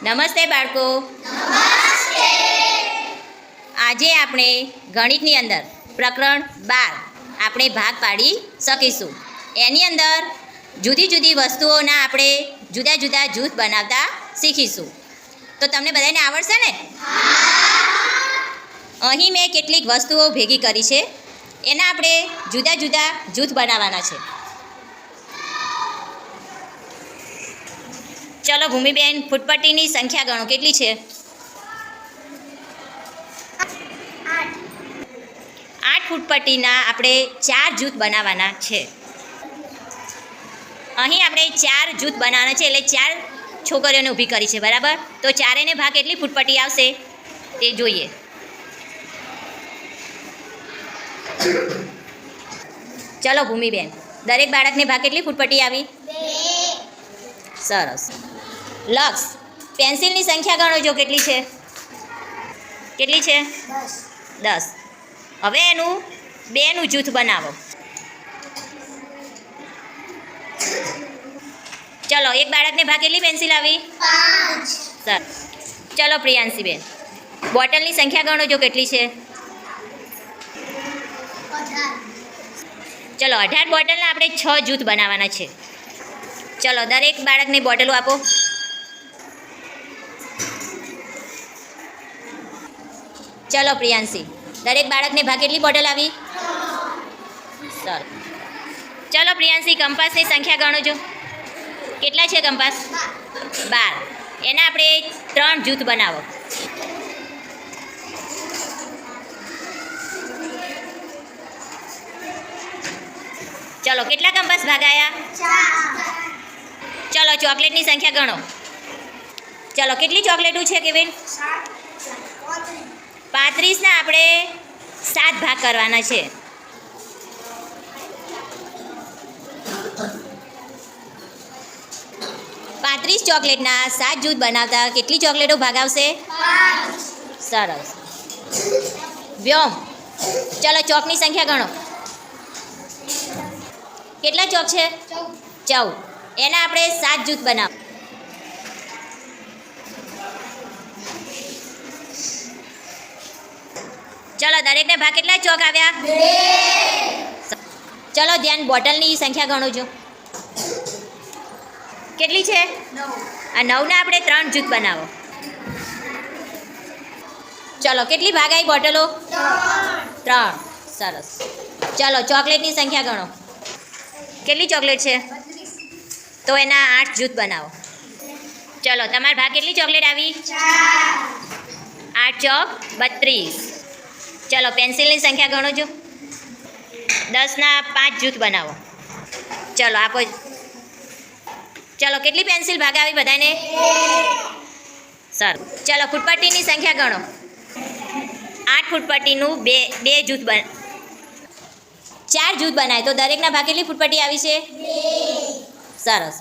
નમસ્તે બાળકો. આજે આપણે ગણિતની અંદર પ્રકરણ 12 આપણે ભાગ પાડી શકીશું. એની અંદર જુદી જુદી વસ્તુઓના આપણે જુદા જુદા જૂથ બનાવતા શીખીશું. તો તમને બધાને આવડશે ને? અહીં મેં કેટલીક વસ્તુઓ ભેગી કરી છે, એના આપણે જુદા જુદા જૂથ બનાવવાના છે. ચલો ભૂમિબેન, ફૂટપટ્ટીની સંખ્યા ગણો, કેટલી છે? 8 ફૂટપટ્ટીના આપણે 4 જૂથ બનાવવાના છે. અહીં આપણે 4 જૂથ બનાવવાના છે, એટલે 4 છોકરીઓને ઊભી કરી છે, બરાબર? તો 4 ભાગ કેટલી ફૂટપટ્ટી આવશે તે જોઈએ. ચલો ભૂમિબેન, દરેક બાળકને ભાગ કેટલી ફૂટપટ્ટી આવી? 2. સરસ. લક્ષ, પેન્સિલની સંખ્યા ગણો જો, કેટલી છે? કેટલી છે? 10. હવે એનું 2નું જૂથ બનાવો. ચલો, એક બાળકને ભાગ કેટલી પેન્સિલ આવી? 5. સરસ. ચલો પ્રિયાંશીબેન, બોટલની સંખ્યા ગણો જો, કેટલી છે? 18. ચલો, 18 બોટલના આપણે 6 જૂથ બનાવવાના છે. ચલો, દરેક બાળકને બોટલો આપો. ચલો પ્રિયાંશી, દરેક બાળકને ભાગ કેટલી બોટલ આવી? સરસ. ચલો પ્રિયાંશી, કંપાસની સંખ્યા ગણો જો, કેટલા છે કંપાસ? 12. એના આપણે 3 જૂથ બનાવો. ચલો, કેટલા કંપાસ ભાગાયા? 4. ચલો, ચોકલેટની સંખ્યા ગણો. ચલો, કેટલી ચોકલેટો છે કેવિન? 35ના આપણે 7 ભાગ કરવાના છે. પાંત્રીસ ચોકલેટના 7 જૂથ બનાવતા કેટલી ચોકલેટો ભાગ આવશે? 5. સરસ. વ્યોમ, ચલો ચોકની સંખ્યા ગણો. કેટલા ચોક છે? 14. એના આપણે 7 જૂથ બનાવો. ચલો, દરેકને ભાગ કેટલા ચોક આવ્યા? 2. ચલો ધ્યાન, બોટલની સંખ્યા ગણો જો, કેટલી છે? 9. આ 9ના આપણે 3 જૂથ બનાવો. ચલો, કેટલી ભાગ આવી બોટલો? 3. સરસ. ચલો, ચોકલેટની સંખ્યા ગણો. કેટલી ચોકલેટ છે? 32. તો એના 8 જૂથ બનાવો. ચલો, તમારા ભાગ કેટલી ચોકલેટ આવી? 4. 8 ચોક 32. ચલો, પેન્સિલની સંખ્યા ગણો જો, 10ના 5 જૂથ બનાવો. ચલો આપો. ચલો, કેટલી પેન્સિલ ભાગ આવી બધાને? 2. સર. ચલો, ફૂટપટ્ટીની સંખ્યા ગણો. 8 ફૂટપટ્ટીનું 2 જૂથ 4 જૂથ બનાય તો દરેકના ભાગ કેટલી ફૂટપટ્ટી આવી છે? 2. સરસ.